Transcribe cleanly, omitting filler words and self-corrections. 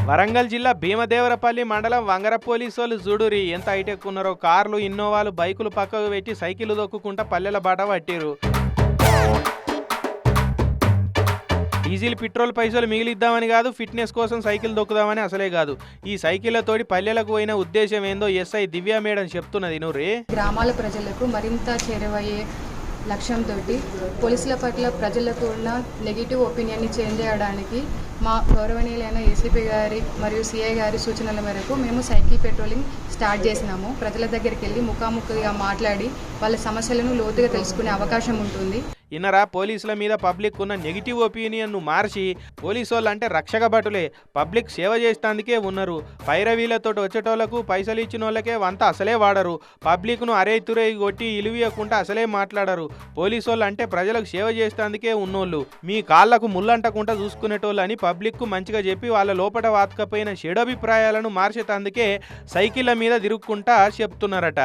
వరంగల్ జిల్లా భీమదేవరపల్లి మండలం వంగర పోలీసోళ్ళు చూడురి ఎంత హైటెక్ ఉన్నారో. కార్లు, ఇన్నోవాలు, బైకులు పక్కకు పెట్టి సైకిల్ దొక్కుకుంటా పల్లెల బాట పట్టిరు. డీజిల్, పెట్రోల్ పైసలు మిగిలిద్దామని కాదు, ఫిట్నెస్ కోసం సైకిల్ దొక్కుదామని అసలే కాదు. ఈ సైకిళ్లతోటి పల్లెలకు పోయిన ఉద్దేశం ఏందో ఎస్ఐ దివ్య మేడం చెప్తున్నది. నువ్వు గ్రామాల ప్రజలకు మరింత చేరువయ్యే లక్ష్యంతో పోలీసుల పట్ల ప్రజలకు ఉన్న నెగిటివ్ ఒపీనియన్ని చేంజ్ చేయడానికి మా గౌరవనీయులైన ఏసీపీ గారి మరియు సిఐ గారి సూచనల మేరకు మేము సైకిల్ పెట్రోలింగ్ స్టార్ట్ చేసినాము. ప్రజల దగ్గరికి వెళ్ళి ముఖాముఖిగా మాట్లాడి వాళ్ళ సమస్యలను లోతుగా తెలుసుకునే అవకాశం ఉంటుంది. ఇన్నరా, పోలీసుల మీద పబ్లిక్ ఉన్న నెగిటివ్ ఒపీనియన్ను మార్చి పోలీసు వాళ్ళు అంటే రక్షక భటులే, పబ్లిక్ సేవ చేసేందుకే ఉన్నారు. పైరవీలతో వచ్చేటోళ్లకు పైసలు ఇచ్చిన వాళ్ళకే వంత అసలే వాడరు. పబ్లిక్ను అరే తురే కొట్టి ఇలువీయకుండా అసలే మాట్లాడరు. పోలీసు వాళ్ళు అంటే ప్రజలకు సేవ చేసేందుకే ఉన్నోళ్ళు, మీ కాళ్లకు ముళ్ళంటకుండా చూసుకునేటోళ్ళు అని పబ్లిక్కు మంచిగా చెప్పి వాళ్ళ లోపల వాతకపోయిన చెడు అభిప్రాయాలను మార్చేందుకే సైకిళ్ళ మీద తిరుగుకుంటా చెప్తున్నారట.